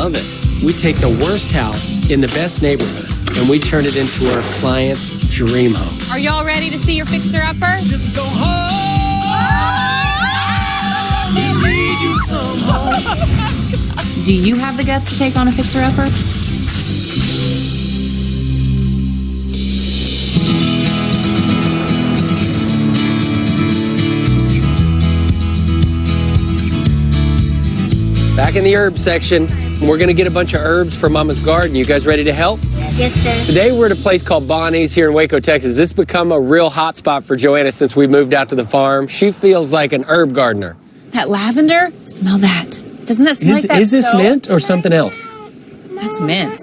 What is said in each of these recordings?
love it. We take the worst house in the best neighborhood and we turn it into our client's dream home. Are y'all ready to see your fixer-upper? Just go home. Need you some home. Do you have the guts to take on a fixer-upper? Back in the herb section, we're gonna get a bunch of herbs for Mama's garden. You guys ready to help? Yes, sir. Today we're at a place called Bonnie's here in Waco, Texas. This has become a real hot spot for Joanna since we moved out to the farm. She feels like an herb gardener. That lavender? Smell that. Doesn't that smell like that? Is this soap? mint or something else? That's mint.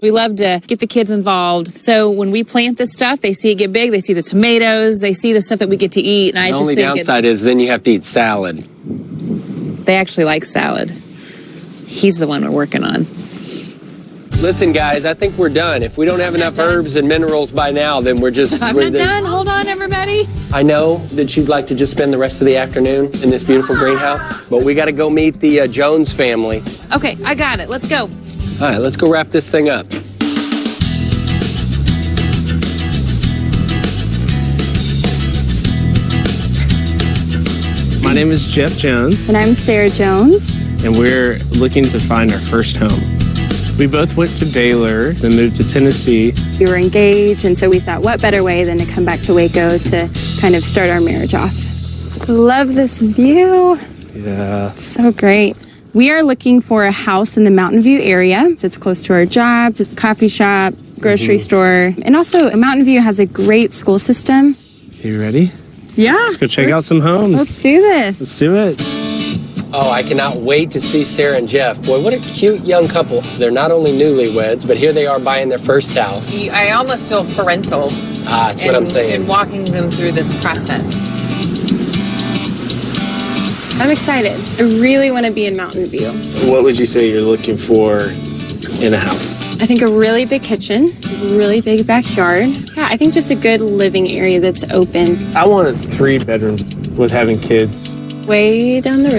We love to get the kids involved. So when we plant this stuff, they see it get big. They see the tomatoes. They see the stuff that we get to eat. And The only downside is then you have to eat salad. they actually like salad. He's the one we're working on. Listen, guys, I think we're done. If we don't have enough herbs and minerals by now, then we're just... I'm not done. Hold on, everybody. I know that you'd like to just spend the rest of the afternoon in this beautiful greenhouse, but we got to go meet the Jones family. Okay, I got it. Let's go. All right, let's go wrap this thing up. My name is Jeff Jones, And I'm Sarah Jones. and we're looking to find our first home. We both went to Baylor, then moved to Tennessee. We were engaged, and so we thought, what better way than to come back to Waco to kind of start our marriage off. Love this view. Yeah. So great. We are looking for a house in the Mountain View area. So it's close to our jobs, coffee shop, grocery store. And also, Mountain View has a great school system. You ready? Yeah. Let's go check out some homes. Let's do this. Let's do it. Oh, I cannot wait to see Sarah and Jeff. Boy, what a cute young couple. They're not only newlyweds, but here they are buying their first house. I almost feel parental. That's what I'm saying. In walking them through this process. I'm excited. I really want to be in Mountain View. What would you say you're looking for in a house? I think a really big kitchen, a really big backyard. Yeah, I think just a good living area that's open. I wanted 3 bedrooms with having kids. Way down the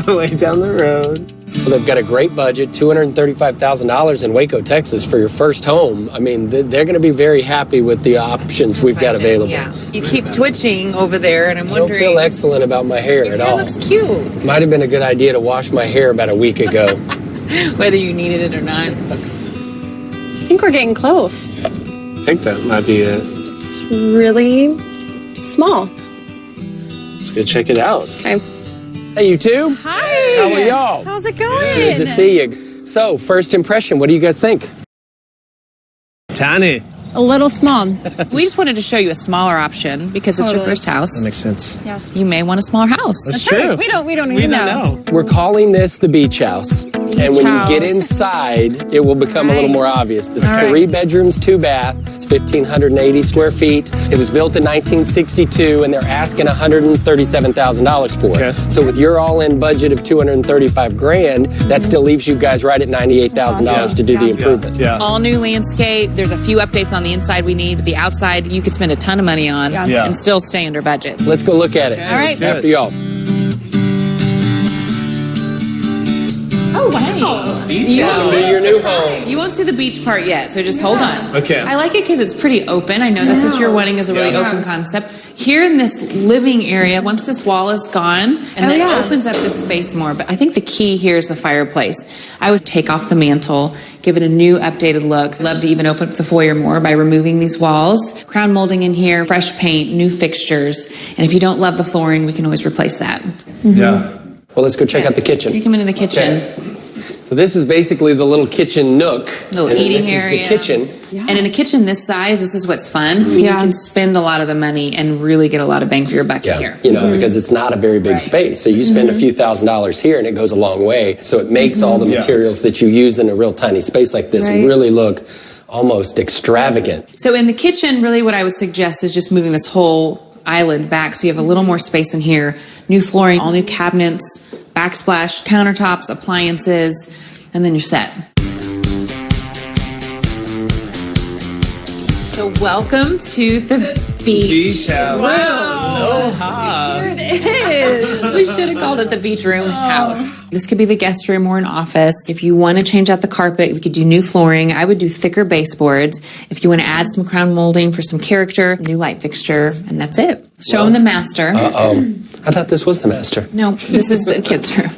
road. Way down the road. Well, they've got a great budget, $235,000 in Waco, Texas for your first home. I mean, they're going to be very happy with the options we've got available. Yeah. You keep twitching over there, and I'm I don't wondering. feel excellent about my hair Your at hair all. looks cute, Might have been a good idea to wash my hair about a week ago. whether you needed it or not. I think we're getting close. I think that might be it. It's really small. Let's go check it out. Okay. Hey, you two. Hi. How are y'all? How's it going? Good to see you. So, first impression, what do you guys think? Tiny. A little small. We just wanted to show you a smaller option because it's your Totally. first house. That makes sense. You may want a smaller house. That's true. We don't We even don't know. know. We're calling this the beach house. And when house. you get inside, it will become a little more obvious. It's All right. 3 bedrooms, 2 bath. It's 1,580 square feet. It was built in 1962, and they're asking $137,000 for it. Okay. So with your all-in budget of $235,000, that still leaves you guys right at $98,000 to do the improvement. Yeah. All new landscape. There's a few updates on the inside we need, but the outside you could spend a ton of money on Yeah. and still stay under budget. Let's go look at it. All right. After y'all. Oh, wow. Welcome to your new home. You won't see the beach part yet, so just hold on. Okay. I like it because it's pretty open. I know that's what you're wanting is a really open concept. Here in this living area, once this wall is gone, and then it opens up this space more. But I think the key here is the fireplace. I would take off the mantle, give it a new updated look. Love to even open up the foyer more by removing these walls. Crown molding in here, fresh paint, new fixtures. And if you don't love the flooring, we can always replace that. Yeah. Well, let's go check out the kitchen. Take them into the kitchen. So this is basically the little kitchen nook. Little and then eating this area. is the kitchen. And in a kitchen this size, this is what's fun. You can spend a lot of the money and really get a lot of bang for your buck here. You know, because it's not a very big space. So you spend a few $1,000s here and it goes a long way. So it makes all the materials that you use in a real tiny space like this really look almost extravagant. So in the kitchen, really what I would suggest is just moving this whole island back so you have a little more space in here. New flooring, all new cabinets, backsplash, countertops, appliances, and then you're set. So welcome to the beach. house. There it is. We should have called it the beach room house. This could be the guest room or an office. If you want to change out the carpet, we could do new flooring. I would do thicker baseboards. If you want to add some crown molding for some character, new light fixture, and that's it. Show them the master. I thought this was the master. No, this is the kids' room.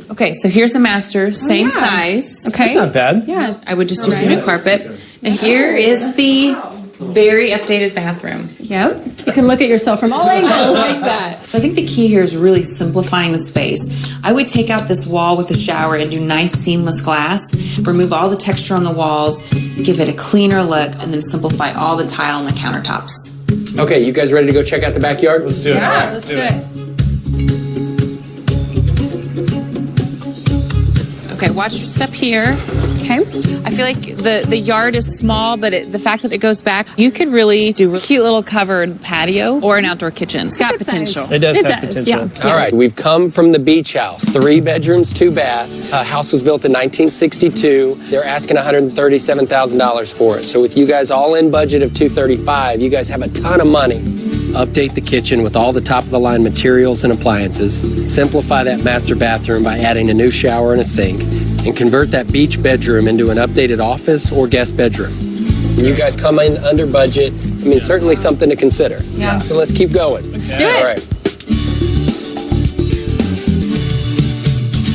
Okay, so here's the master, same size. Okay. That's not bad. Yeah. I would just do some new carpet. And here is the very updated bathroom. Yep. You can look at yourself from all angles. Like that. So I think the key here is really simplifying the space. I would take out this wall with a shower and do nice seamless glass, remove all the texture on the walls, give it a cleaner look, and then simplify all the tile on the countertops. Okay, you guys ready to go check out the backyard? Let's do it. Yeah, let's do it. Okay, watch your step here. Okay. I feel like the yard is small, but the fact that it goes back, you could really do a cute little covered patio or an outdoor kitchen. It's got potential. It does It have does, potential. yeah. All right, we've come from the beach house. 3 bedrooms, 2 bath. House was built in 1962. They're asking $137,000 for it. So with you guys all in budget of $235,000, you guys have a ton of money. Update the kitchen with all the top of the line materials and appliances. Simplify that master bathroom by adding a new shower and a sink. And convert that beach bedroom into an updated office or guest bedroom. You guys come in under budget. I mean, certainly something to consider. Yeah. So let's keep going. Let's do it. All right.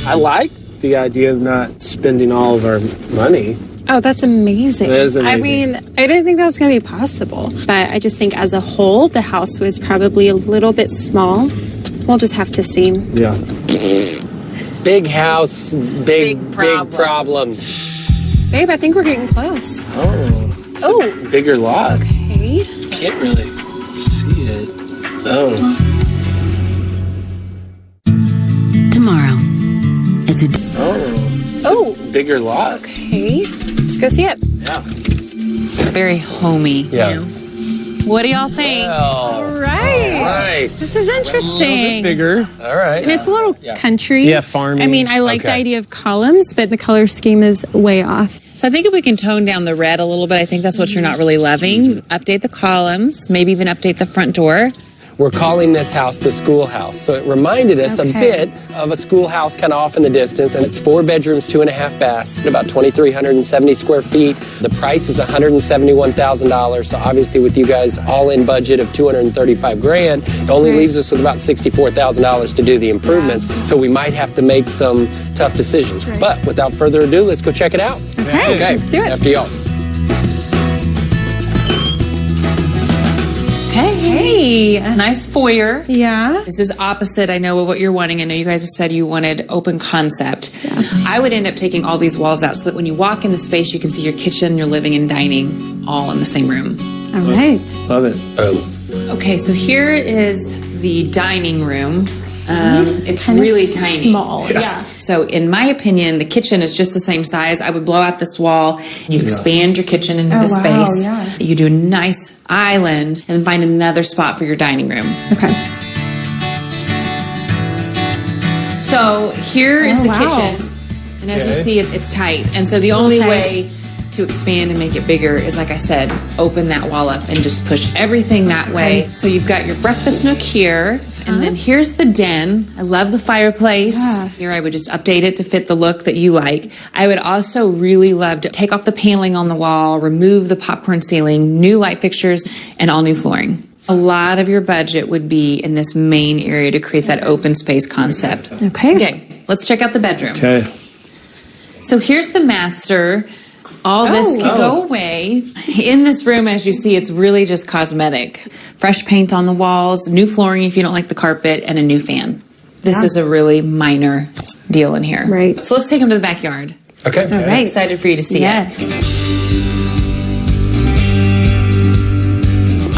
I like the idea of not spending all of our money. Oh, that's amazing. That is amazing. I mean, I didn't think that was going to be possible. But I just think as a whole, the house was probably a little bit small. We'll just have to see. Yeah. Big house, big problem. problems. Babe, I think we're getting close. Oh. Oh, Bigger lot. okay. Can't really see it. Oh. Tomorrow. It's a Oh, Bigger lot. okay. Let's go see it. Yeah. Very homey. Yeah. What do y'all think? All All right. right. This is interesting. Bigger. All right. And it's a little country. Yeah, farming. I mean, I like the Okay. idea of columns, but the color scheme is way off. So I think if we can tone down the red a little bit, I think that's what you're not really loving. Update the columns, maybe even update the front door. We're calling this house the schoolhouse. So it reminded us a Okay. bit of a schoolhouse kind of off in the distance. And it's 4 bedrooms, 2.5 baths, about 2,370 square feet. The price is $171,000. So obviously with you guys all in budget of $235,000, it only leaves us with about $64,000 to do the improvements. So we might have to make some tough decisions. But without further ado, let's go check it out. Okay, let's do it. After y'all. Okay. Hey. Nice foyer. Yeah. This is opposite, I know, of what you're wanting. I know you guys have said you wanted open concept. I would end up taking all these walls out so that when you walk in the space, you can see your kitchen, your living, and dining all in the same room. All right. Love it. Okay, so here is the dining room. It's Kind of really tiny. Small. Yeah. So in my opinion, the kitchen is just the same size. I would blow out this wall. You expand your kitchen into the wow, space. yeah. You do a nice island and find another spot for your dining room. Okay. So here is the wow. kitchen. And as you Okay. see, it's tight. And so the only tight. way to expand and make it bigger is, like I said, open that wall up and just push everything that way. So you've got your breakfast nook here. And then here's the den. I love the fireplace. Yeah. Here I would just update it to fit the look that you like. I would also really love to take off the paneling on the wall, remove the popcorn ceiling, new light fixtures, and all new flooring. A lot of your budget would be in this main area to create that open space concept. Okay. Okay, let's check out the bedroom. Okay. So here's the master. All this can go away. In this room, as you see, it's really just cosmetic. Fresh paint on the walls, new flooring if you don't like the carpet, and a new fan. This is a really minor deal in here. Right. So let's take them to the backyard. Okay. All right. Excited for you to see it. Yes.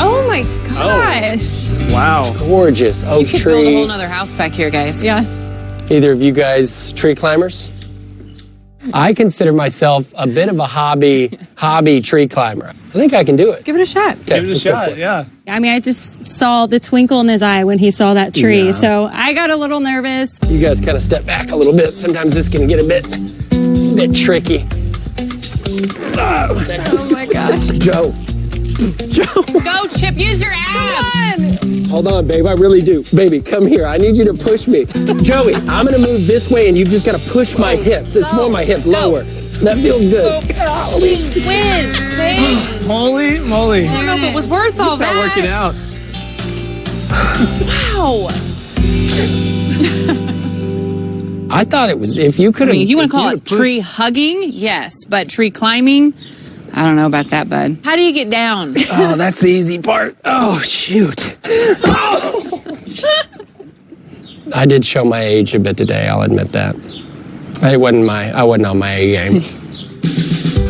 Oh my gosh. Wow. Gorgeous oak You could build a tree. whole nother house back here, guys. Yeah. Either of you guys tree climbers? I consider myself a bit of a hobby tree climber. I think I can do it. Give it a shot. Okay, Give it a let's go for shot. it. Yeah. I mean, I just saw the twinkle in his eye when he saw that tree. Yeah. So I got a little nervous. You guys kind of step back a little bit. Sometimes this can get a bit tricky. Oh my gosh. Joe, Go, Chip, use your abs. Hold on, babe. I really do. Baby, come here. I need you to push me. Joey, I'm going to move this way, and you've just got to push my hips. It's more my hip. Lower. That feels good. Gee whiz, babe. Holy moly. I don't know if it was worth all Start that. working out. Wow. I thought it was, if you could I have. mean, if you want to call it tree hugging, yes, but tree climbing, I don't know about that, bud. How do you get down? Oh, that's the easy part. Oh, shoot. I did show my age a bit today, I'll admit that. I wasn't on my A game.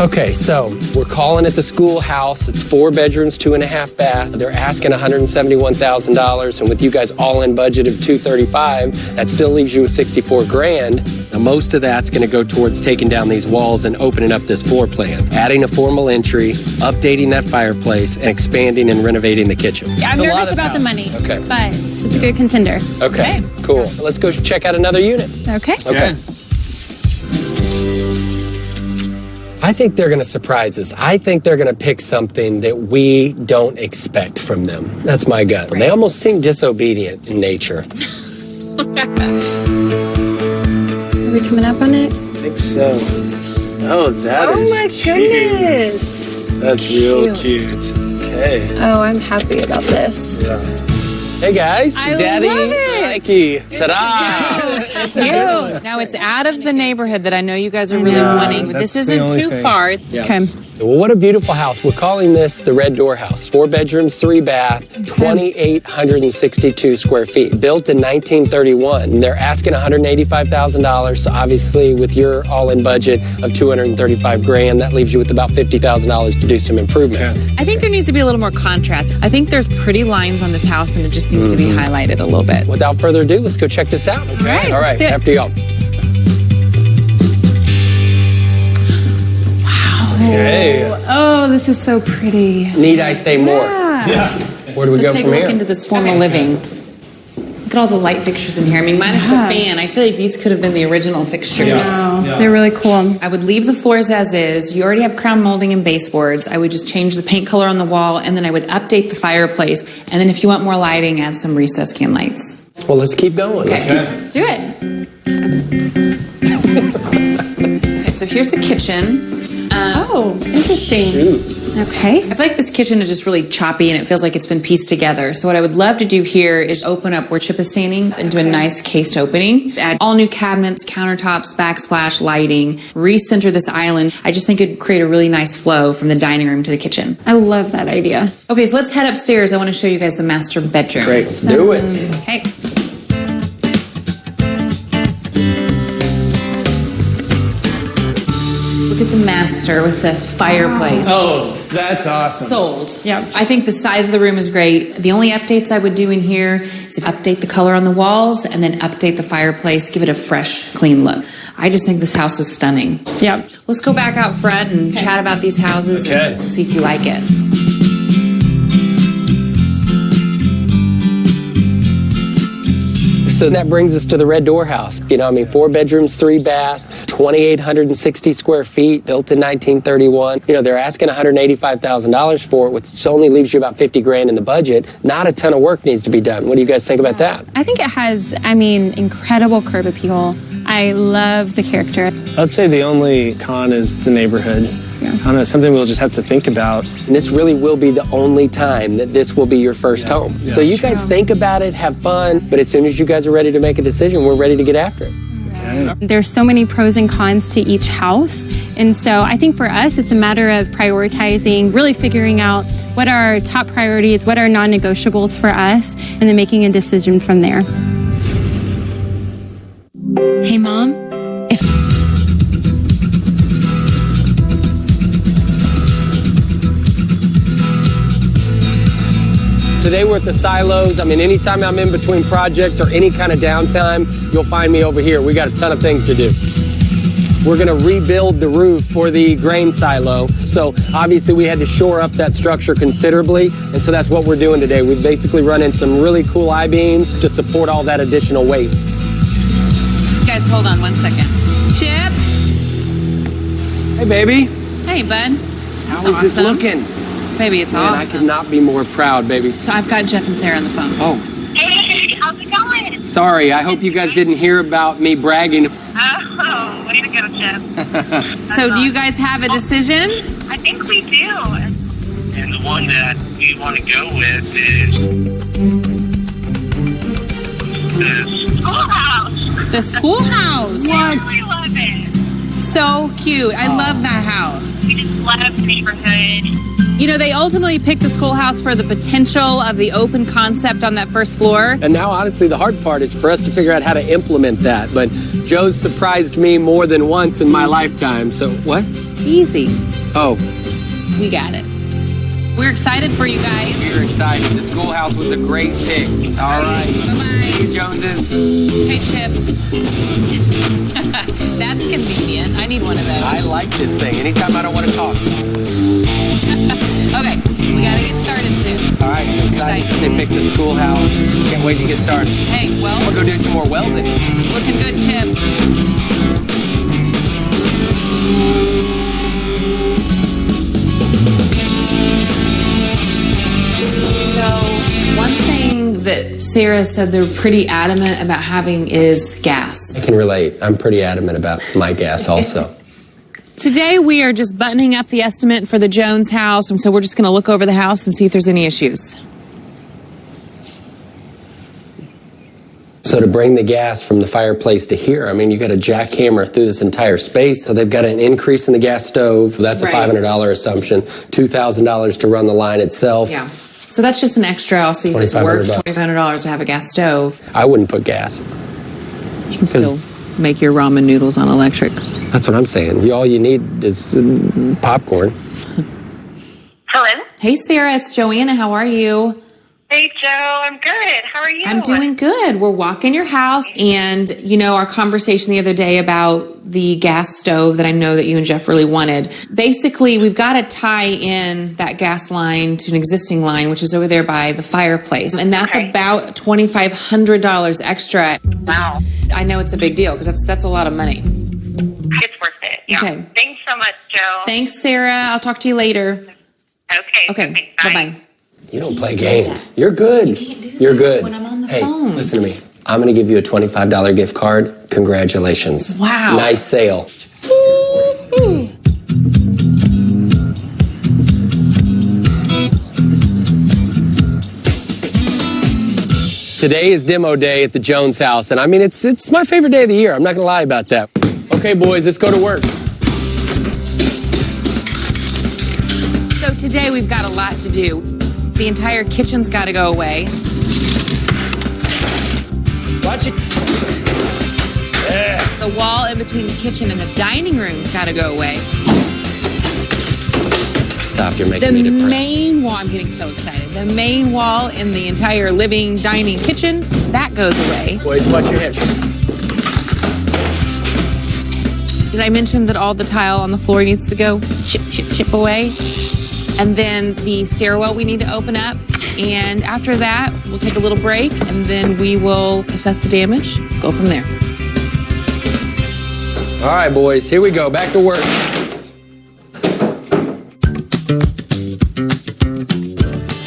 Okay, so we're calling it the schoolhouse. It's 4 bedrooms, 2.5 bath. They're asking $171,000, and with you guys all-in budget of $235,000, that still leaves you with $64,000. Now, most of that's going to go towards taking down these walls and opening up this floor plan, adding a formal entry, updating that fireplace, and expanding and renovating the kitchen. Yeah, I'm nervous about the money, Okay. but it's a good contender. Okay, cool. Let's go check out another unit. Okay. Okay. I think they're going to surprise us. I think they're going to pick something that we don't expect from them. That's my gut. They almost seem disobedient in nature. Are we coming up on it? I think so. Oh, that is goodness. cute. That's real cute. Okay. Oh, I'm happy about this. Yeah. Hey guys, I Daddy, love it. Mikey. Ta-da! Now, it's out of the neighborhood that I know you guys are really wanting, but this that's the isn't only too thing. far. Okay. Well, what a beautiful house. We're calling this the Red Door House. 4 bedrooms, 3 bath, 2,862 square feet. Built in 1931. They're asking $185,000. So obviously, with your all-in budget of $235,000, that leaves you with about $50,000 to do some improvements. Okay. I think there needs to be a little more contrast. I think there's pretty lines on this house, and it just needs to be highlighted a little bit. Without further ado, let's go check this out. right, All right. let's do it. After y'all. Okay. Oh, this is so pretty. Need I say more? Where do we Let's go take from a look here? into this formal living. Look at all the light fixtures in here. I mean, minus the fan, I feel like these could have been the original fixtures. Oh, they're really cool. I would leave the floors as is. You already have crown molding and baseboards. I would just change the paint color on the wall, and then I would update the fireplace. And then if you want more lighting, add some recessed can lights. Well, let's keep going. Let's keep- Let's do it. Okay, so here's the kitchen. Oh, interesting. Okay. I feel like this kitchen is just really choppy and it feels like it's been pieced together. So what I would love to do here is open up where Chip is standing into a nice cased opening. Add all new cabinets, countertops, backsplash, lighting, recenter this island. I just think it'd create a really nice flow from the dining room to the kitchen. I love that idea. Okay, so let's head upstairs. I want to show you guys the master bedroom. Great. Do it. Okay. Look at the master with the fireplace. Oh, that's awesome. Sold. Yep. I think the size of the room is great. The only updates I would do in here is to update the color on the walls and then update the fireplace, give it a fresh, clean look. I just think this house is stunning. Yep. Let's go back out front and chat about these houses Okay. and see if you like it. So that brings us to the Red Door House. 4 bedrooms, 3 bath, 2,860 square feet, built in 1931. They're asking $185,000 for it, which only leaves you about $50,000 in the budget. Not a ton of work needs to be done. What do you guys think about that? I think it has, incredible curb appeal. I love the character. I'd say the only con is the neighborhood. Yeah. I don't know, something we'll just have to think about. And this really will be the only time that this will be your first home. So you guys think about it, have fun, but as soon as you guys are ready to make a decision, we're ready to get after it. There's so many pros and cons to each house. And so I think for us, it's a matter of prioritizing, really figuring out what are our top priorities, what are non-negotiables for us, and then making a decision from there. Hey, Mom. Today we're at the silos. Anytime I'm in between projects or any kind of downtime, you'll find me over here. We got a ton of things to do. We're gonna rebuild the roof for the grain silo. So obviously we had to shore up that structure considerably. And so that's what we're doing today. We've basically run in some really cool I-beams to support all that additional weight. Guys, hold on one second. Chip. Hey, baby. Hey, bud. How is this looking? Baby, it's Man, I awesome. could not be more proud, baby. So I've got Jeff and Sarah on the phone. Oh, Hey, how's it going? sorry. I hope you guys didn't hear about me bragging. Oh, way to go, Jeff. So do you guys have a decision? I think we do. And the one that we want to go with is the Schoolhouse. The schoolhouse. We love it. So cute. I love that house. We just love the neighborhood. You know, they ultimately picked the schoolhouse for the potential of the open concept on that first floor. And now, honestly, the hard part is for us to figure out how to implement that. But Joe's surprised me more than once in my lifetime. So, what? Easy. Oh, We got it. We're excited for you guys. we're excited. The schoolhouse was a great pick. All right. Bye-bye. See you, Joneses. Hey, Chip. That's convenient. I need one of those. I like this thing. Anytime I don't want to talk. Okay, we gotta get started soon. All right. Excited. They picked the schoolhouse. Can't wait to get started. Hey, well, We'll go do some more welding. looking good, Chip. So, one thing that Sarah said they're pretty adamant about having is gas. I can relate. I'm pretty adamant about my gas also. Today we are just buttoning up the estimate for the Jones house, and so we're just going to look over the house and see if there's any issues. So to bring the gas from the fireplace to here, I mean, you got to jackhammer through this entire space. So they've got an increase in the gas stove. That's a Right. $500 assumption. $2,000 to run the line itself. Yeah. So that's just an extra. I'll see if it's worth $2,500. $2,500 to have a gas stove. I wouldn't put gas. You can still make your ramen noodles on electric. That's what I'm saying. All you need is popcorn. Hello? Hey, Sarah, it's Joanna. How are you? Hey, Joe. I'm good. How are you? I'm doing good. We're walking your house, and you know our conversation the other day about the gas stove that I know that you and Jeff really wanted. Basically, we've got to tie in that gas line to an existing line, which is over there by the fireplace, and that's Okay. about $2,500 extra. Wow. I know it's a big deal because that's a lot of money. It's worth it. Yeah. Okay. Thanks so much, Joe. Thanks, Sarah. I'll talk to you later. Okay. Bye-bye. You don't play games. You're good. You're good. when I'm on the hey, phone. listen to me. I'm going to give you a $25 gift card. Congratulations. Wow. Nice sale. Today is demo day at the Jones house, and I mean, it's my favorite day of the year. I'm not going to lie about that. Okay, boys, let's go to work. So today we've got a lot to do. The entire kitchen's got to go away. Watch it. Yes. The wall in between the kitchen and the dining room's got to go away. Stop, you're The making me depressed. main wall, I'm getting so excited. The main wall in the entire living, dining, kitchen, that goes away. Boys, watch your head. Did I mention that all the tile on the floor needs to go chip away? And then the stairwell we need to open up. And after that, we'll take a little break and then we will assess the damage, go from there. All right, boys, here we go. Back to work.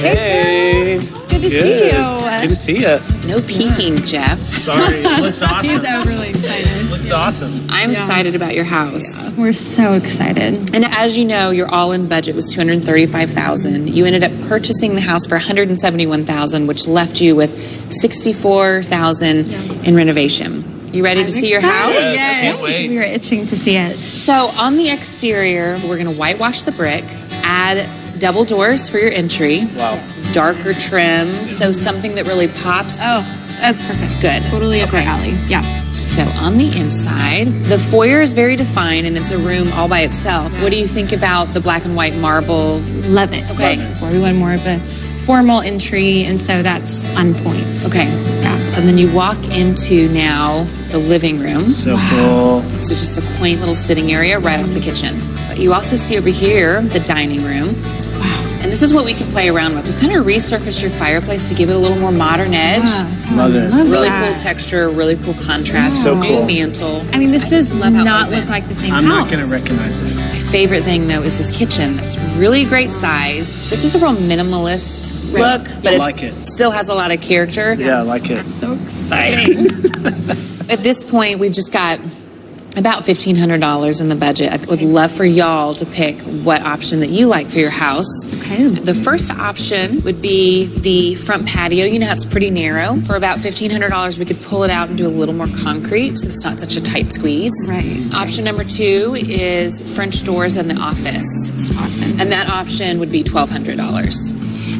Hey. Good to see you. Good to see you. No peeking, Jeff. Sorry, it looks awesome. He's really excited. Looks awesome. I'm excited about your house. We're so excited. And as you know, your all-in budget was $235,000. You ended up purchasing the house for $171,000, which left you with $64,000 in renovation. You ready to see your house? Yes, I Yes. can't wait. We were itching to see it. So on the exterior, we're going to whitewash the brick, add double doors for your entry. Wow. Darker trim, so something that really pops. Oh, that's perfect. Good. Totally up our Okay. alley. Yeah. So on the inside, the foyer is very defined and it's a room all by itself. What do you think about the black and white marble? Love it. Okay. We want more of a formal entry, and so that's on point. Okay. Yeah. And then you walk into now the living room. So cool. So just a quaint little sitting area right off the kitchen. But you also see over here the dining room. And this is what we can play around with. We've kind of resurfaced your fireplace to give it a little more modern edge. Love it. Really cool texture, really cool contrast. So New cool. mantle. I mean, this does love how not open. look like the same I'm house. not going to recognize it. My favorite thing, though, is this kitchen. That's really great size. This is a real minimalist look, but I like it. still has a lot of character. Yeah, I like it. So exciting. At this point, we've just got about $1,500 in the budget. I would love for y'all to pick what option that you like for your house. Okay. The first option would be the front patio. You know how it's pretty narrow. For about $1,500, we could pull it out and do a little more concrete so it's not such a tight squeeze. Right. Option number 2 is French doors in the office. It's awesome. And that option would be $1,200.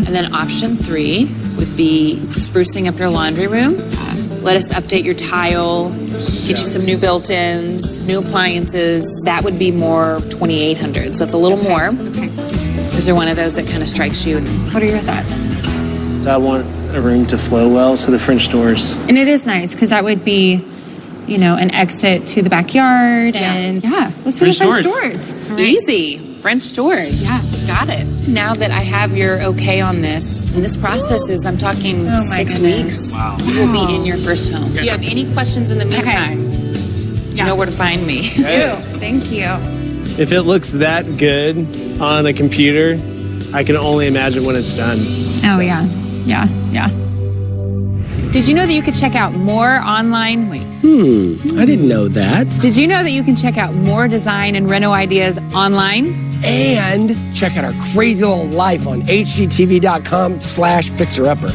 And then option 3 would be sprucing up your laundry room. Let us update your tile, get you some new built-ins, new appliances. That would be more $2,800. So it's a little more. Okay. Is there one of those that kind of strikes you? What are your thoughts? I want a room to flow well, so the French doors. And it is nice because that would be, you know, an exit to the backyard. Yeah. And let's do the French French doors. All right. Easy. French doors. Yeah. Got it. Now that I have your okay on this, and this process is, I'm talking Oh, my 6 goodness. weeks. Wow. You will be in your first home. If you have any questions in the meantime, you know where to find me. Thank you. If it looks that good on a computer, I can only imagine when it's done. Oh, yeah. Yeah. Did you know that you could check out more online? Wait. I didn't know that. Did you know that you can check out more design and reno ideas online? And check out our crazy little life on hgtv.com/fixerupper.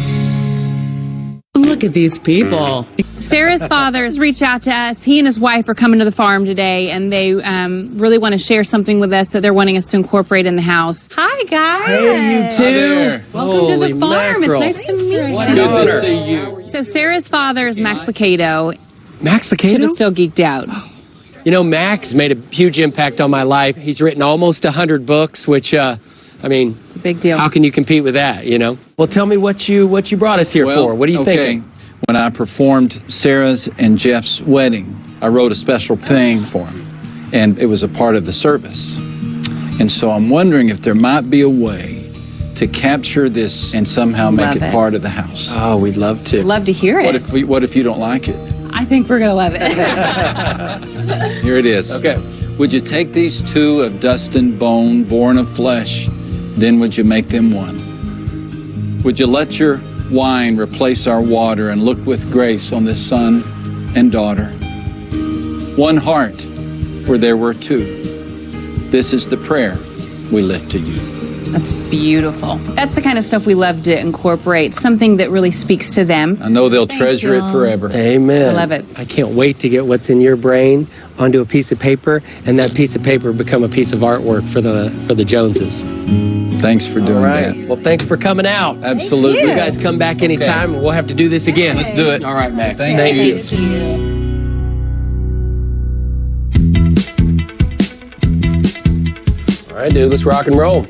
Look at these people. Sarah's father's reached out to us. He and his wife are coming to the farm today, and they really want to share something with us that they're wanting us to incorporate in the house. Hi, guys. Hey, you too. Welcome to the farm. Mackerel. It's nice to meet you. Good to see you. So Sarah's father is Max Lucado. Max Chip Lucado? is still geeked out. You know, Max made a huge impact on my life. He's written almost 100 books, which, I mean, It's a big deal. how can you compete with that, you know? Well, tell me what you brought us here for. What are you thinking? When I performed Sarah's and Jeff's wedding, I wrote a special thing for him, and it was a part of the service. And so I'm wondering if there might be a way to capture this and somehow make Love it it. part of the house. Oh, we'd love to. Love to hear it. What if you don't like it? I think we're going to love it. Here it is. Okay. Would you take these two of dust and bone, born of flesh, then would you make them one? Would you let your wine replace our water and look with grace on this son and daughter? One heart where there were two. This is the prayer we lift to you. That's beautiful. That's the kind of stuff we love to incorporate, something that really speaks to them. I know they'll treasure it forever. Amen. I love it. I can't wait to get what's in your brain onto a piece of paper, and that piece of paper become a piece of artwork for the Joneses. Thanks for doing All right. that. Well, thanks for coming out. Absolutely. You guys come back anytime, and we'll have to do this again. Let's do it. All right, Max. Thank you. All right, dude. Let's rock and roll.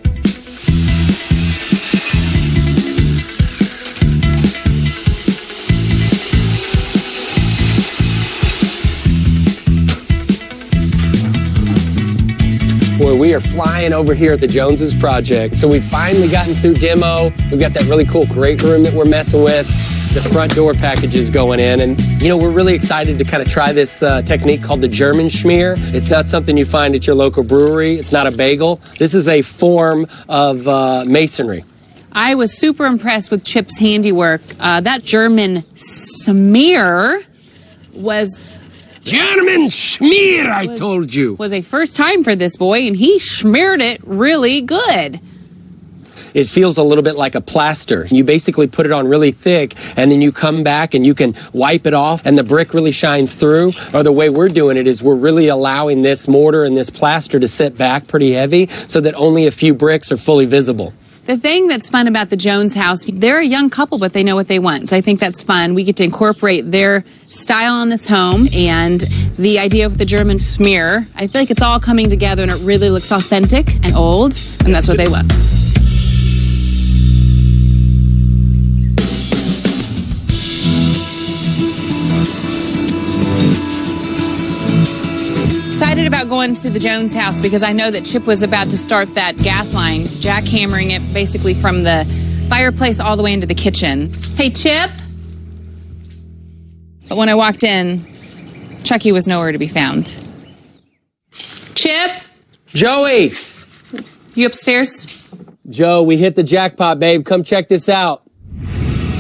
Boy, we are flying over here at the Joneses Project. So we've finally gotten through demo. We've got that really cool great room that we're messing with. The front door packages going in. And, you know, we're really excited to kind of try this technique called the German schmear. It's not something you find at your local brewery. It's not a bagel. This is a form of masonry. I was super impressed with Chip's handiwork. That German smear was German schmear, I told you. was a first time for this boy, and he smeared it really good. It feels a little bit like a plaster. You basically put it on really thick, and then you come back and you can wipe it off, and the brick really shines through. Or the way we're doing it is we're really allowing this mortar and this plaster to sit back pretty heavy so that only a few bricks are fully visible. The thing that's fun about the Jones house, they're a young couple, but they know what they want. So I think that's fun. We get to incorporate their style on this home and the idea of the German smear. I feel like it's all coming together and it really looks authentic and old, and that's what they want. excited about going to the Jones house because I know that Chip was about to start that gas line, jackhammering it basically from the fireplace all the way into the kitchen. Hey, Chip. But when I walked in, Chucky was nowhere to be found. Chip? Joey! You upstairs? Joe, we hit the jackpot, babe. Come check this out.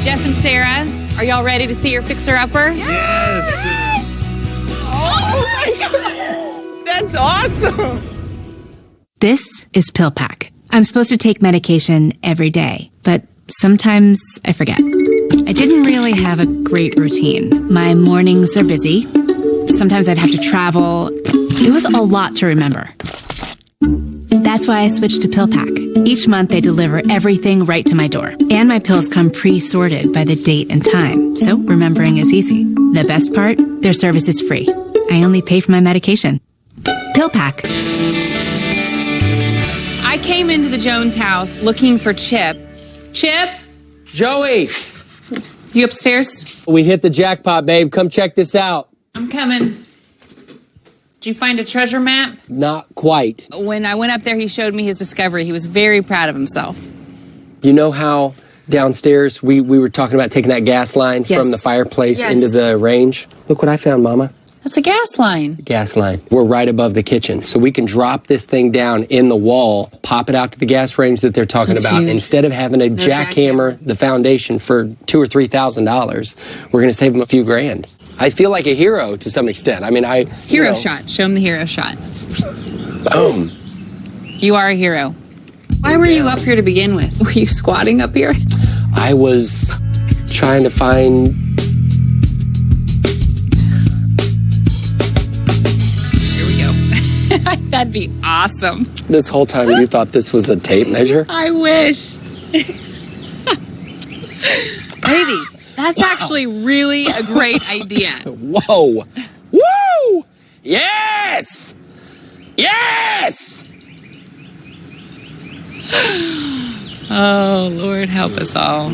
Jeff and Sarah, are y'all ready to see your fixer-upper? Yes! Oh my God! That's awesome! This is PillPack. I'm supposed to take medication every day, but sometimes I forget. I didn't really have a great routine. My mornings are busy. Sometimes I'd have to travel. It was a lot to remember. That's why I switched to PillPack. Each month they deliver everything right to my door. And my pills come pre-sorted by the date and time, so remembering is easy. The best part? Their service is free. I only pay for my medication. PillPack. I came into the Jones house looking for Chip. Chip? Joey! You upstairs? We hit the jackpot, babe. Come check this out. I'm coming. Did you find a treasure map? Not quite. When I went up there, he showed me his discovery. He was very proud of himself. You know how downstairs we were talking about taking that gas line from the fireplace into the range? Look what I found, Mama. That's a gas line. Gas line. We're right above the kitchen. So we can drop this thing down in the wall, pop it out to the gas range that they're talking about. Huge. Instead of having to jackhammer the foundation for $2,000 or $3,000, we're going to save them a few grand. I feel like a hero to some extent. I mean, Hero shot. Show him the hero shot. Boom. You are a hero. Why were you up here to begin with? Were you squatting up here? I was trying to find... Here we go. That'd be awesome. This whole time you thought this was a tape measure? I wish. Baby, that's actually really a great idea. Whoa. Woo! Yes! Yes! Oh, Lord, help us all.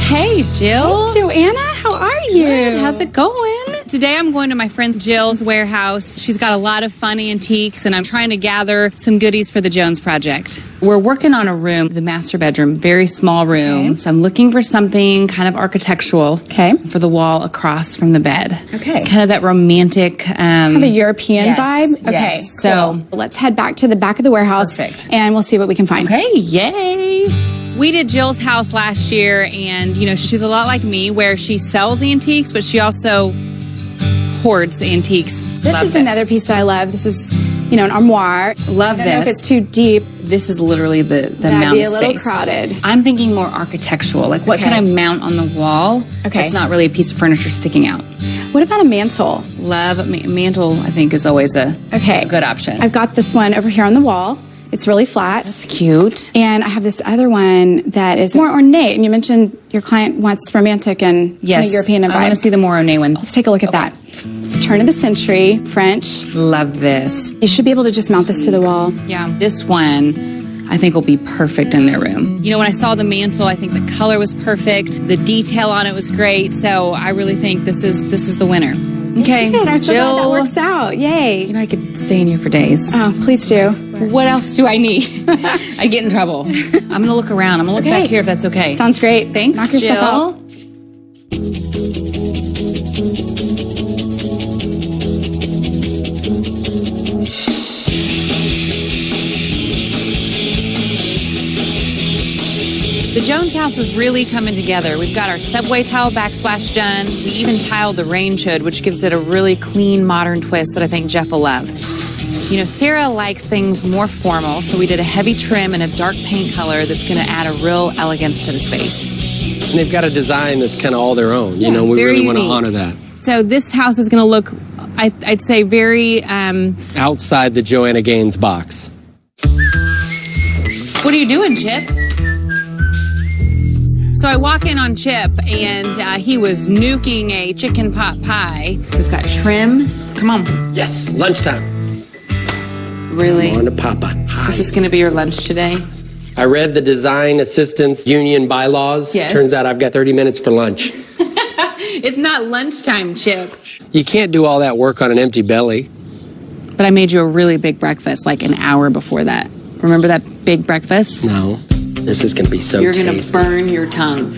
Hey, Jill. Hey, Joanna, how are you? Good. How's it going? Today I'm going to my friend Jill's warehouse. She's got a lot of fun antiques, and I'm trying to gather some goodies for the Jones project. We're working on a room, the master bedroom, very small room. Okay. So I'm looking for something kind of architectural for the wall across from the bed. Okay. It's kind of that romantic... kind of a European vibe? Okay, yes. So let's head back to the back of the warehouse. Perfect. And we'll see what we can find. Okay, yay! We did Jill's house last year, and, you know, she's a lot like me, where she sells antiques, but she also hoards antiques. This is another piece that I love. This is, you know, an armoire. Love I don't this. know if it's too deep. This is literally the That'd amount be of a little space. crowded. I'm thinking more architectural. Like, what can I mount on the wall? Okay. It's not really a piece of furniture sticking out. What about a mantle? Love mantle. I think is always a good option. I've got this one over here on the wall. It's really flat. That's cute. And I have this other one that is more ornate. And you mentioned your client wants romantic and kind of European vibe. I want to see the more ornate one. Let's take a look at that. It's turn of the century, French. Love this. You should be able to just mount this to the wall. Yeah, this one I think will be perfect in their room. You know, when I saw the mantle, I think the color was perfect. The detail on it was great. So I really think this is the winner. Okay, Good. I'm so Jill. glad that works out. Yay. You know, I could stay in here for days. Oh, please do. What else do I need? I get in trouble. I'm going to look around. I'm going to look back here if that's okay. Sounds great. Thanks, Knock yourself Jill. The Jones house is really coming together. We've got our subway tile backsplash done. We even tiled the range hood, which gives it a really clean, modern twist that I think Jeff will love. You know, Sarah likes things more formal, so we did a heavy trim and a dark paint color that's going to add a real elegance to the space. And they've got a design that's kind of all their own. You know, we very really want to unique. honor that. So this house is going to look, I'd say, very... Outside the Joanna Gaines box. What are you doing, Chip? So I walk in on Chip, and he was nuking a chicken pot pie. We've got trim. Come on. Yes, lunchtime. Really? On to Papa. Hi. Is this going to be your lunch today? I read the Design Assistants Union bylaws. Yes. Turns out I've got 30 minutes for lunch. It's not lunchtime, Chip. You can't do all that work on an empty belly. But I made you a really big breakfast like an hour before that. Remember that big breakfast? No. This is going to be so You're going to tasty. burn your tongue.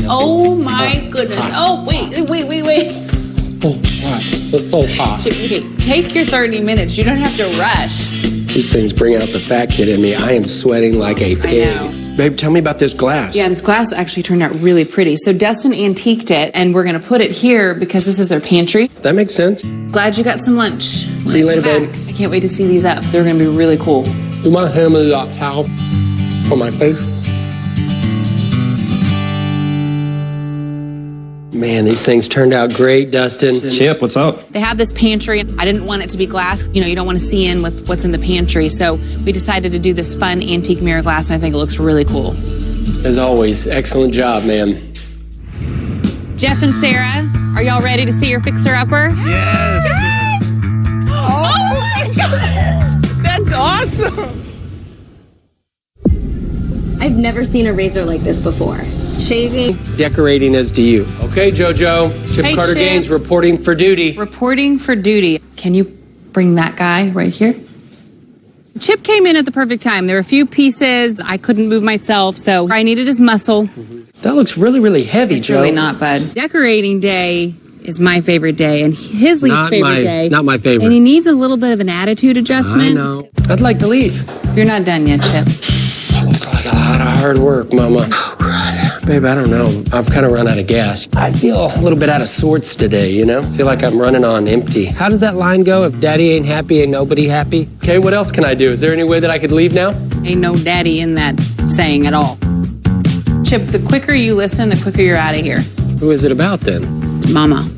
Oh my goodness. Oh, wait. Oh, hot. It's so hot. Chip, okay, take your 30 minutes. You don't have to rush. These things bring out the fat kid in me. I am sweating like a pig. I know. Babe, tell me about this glass. Yeah, this glass actually turned out really pretty. So Dustin antiqued it, and we're going to put it here because this is their pantry. That makes sense. Glad you got some lunch. See you later, babe. I can't wait to see these up. They're going to be really cool. Do my hammer up, how? For my face. Man, these things turned out great, Dustin. Chip, what's up? They have this pantry. I didn't want it to be glass. You know, you don't want to see in with what's in the pantry. So we decided to do this fun antique mirror glass, and I think it looks really cool. As always, excellent job, ma'am. Jeff and Sarah, are y'all ready to see your fixer-upper? Yes! Oh my God! That's awesome! I've never seen a razor like this before. Shaving. Decorating is to you. Okay, JoJo. Chip Hey, Carter Chip. Gaines reporting for duty. Reporting for duty. Can you bring that guy right here? Chip came in at the perfect time. There were a few pieces. I couldn't move myself, so I needed his muscle. That looks really, really heavy, It's Joe. really not, bud. Decorating day is my favorite day, and his least Not favorite my- day. not my favorite. And he needs a little bit of an attitude adjustment. I know. I'd like to leave. You're not done yet, Chip. Looks like a lot of hard work, Mama. Oh, God. Babe, I don't know. I've kind of run out of gas. I feel a little bit out of sorts today, you know? I feel like I'm running on empty. How does that line go? If daddy ain't happy, ain't nobody happy? Okay, what else can I do? Is there any way that I could leave now? Ain't no daddy in that saying at all. Chip, the quicker you listen, the quicker you're out of here. Who is it about then? Mama.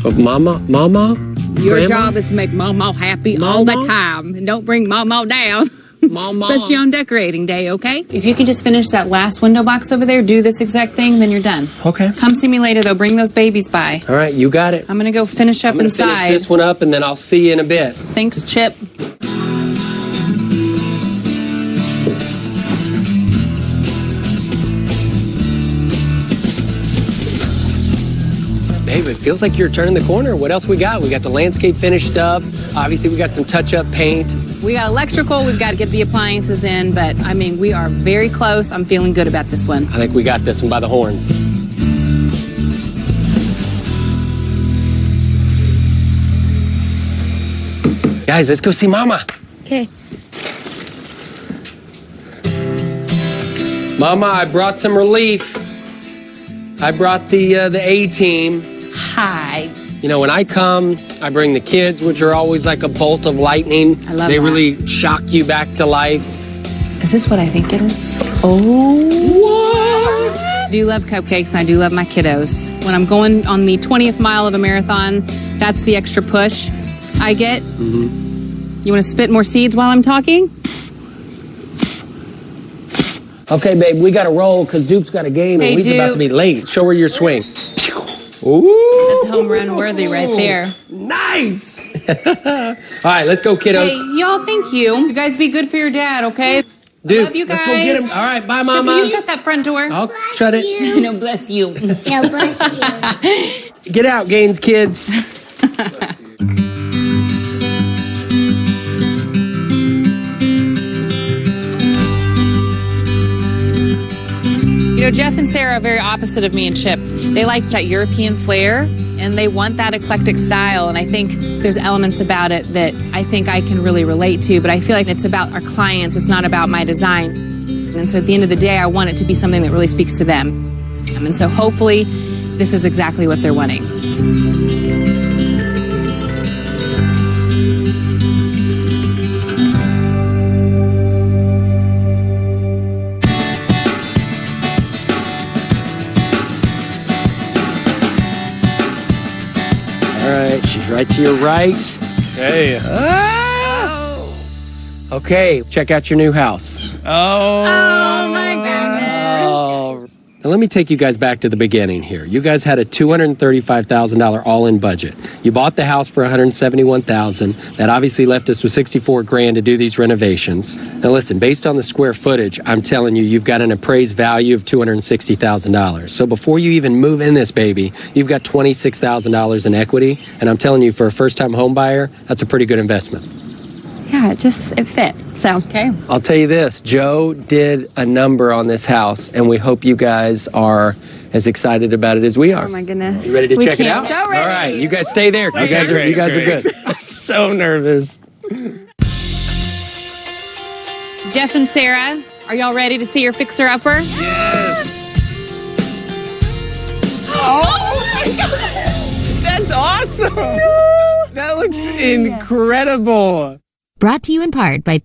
Of Mama? Mama? Your Grandma? job is to make Mama happy all the time, and don't bring Mama down. Mama. Especially on decorating day, okay? If you can just finish that last window box over there, do this exact thing, then you're done. Okay. Come see me later, though. Bring those babies by. All right, you got it. I'm gonna go finish up I'm gonna inside. finish this one up, and then I'll see you in a bit. Thanks, Chip. Babe, it feels like you're turning the corner. What else we got? We got the landscape finished up. Obviously, we got some touch-up paint. We got electrical. We've got to get the appliances in, but I mean, we are very close. I'm feeling good about this one. I think we got this one by the horns. Guys, let's go see Mama. Okay. Mama, I brought some relief. I brought the A-team. Hi. You know, when I come, I bring the kids, which are always like a bolt of lightning. I love They that. really shock you back to life. Is this what I think it is? Oh. I do love cupcakes, and I do love my kiddos. When I'm going on the 20th mile of a marathon, that's the extra push I get. Mm-hmm. You want to spit more seeds while I'm talking? Okay, babe, we got to roll because Duke's got a game Hey, and we's about Duke. to be late. Show her your swing. Ooh. That's home run worthy right there. Nice. All right, let's go, kiddos. Hey, y'all, thank you. You guys be good for your dad, okay? Duke, love you guys. let's go get him. All right, bye, Can Mama. you shut that front door? I'll shut it. No, bless you. No, bless you. Get out, Gaines kids. You know, Jeff and Sarah are very opposite of me and Chip. They like that European flair, and they want that eclectic style. And I think there's elements about it that I think I can really relate to, but I feel like it's about our clients. It's not about my design. And so at the end of the day, I want it to be something that really speaks to them. And so hopefully this is exactly what they're wanting. All right, she's right to your right. Hey. Oh. Okay, check out your new house. Oh. Oh my goodness. Oh, Now let me take you guys back to the beginning here. You guys had a $235,000 all-in budget. You bought the house for $171,000. That obviously left us with $64,000 to do these renovations. Now listen, based on the square footage, I'm telling you, you've got an appraised value of $260,000. So before you even move in this baby, you've got $26,000 in equity. And I'm telling you, for a first-time home buyer, that's a pretty good investment. Yeah, it fit. So okay. I'll tell you this, Joe did a number on this house, and we hope you guys are as excited about it as we are. Oh my goodness. You ready to check it out? So ready. All right, you guys stay there. You guys are good. I'm so nervous. Jeff and Sarah, are y'all ready to see your fixer-upper? Yes. Oh my God. That's awesome. That looks incredible. Brought to you in part by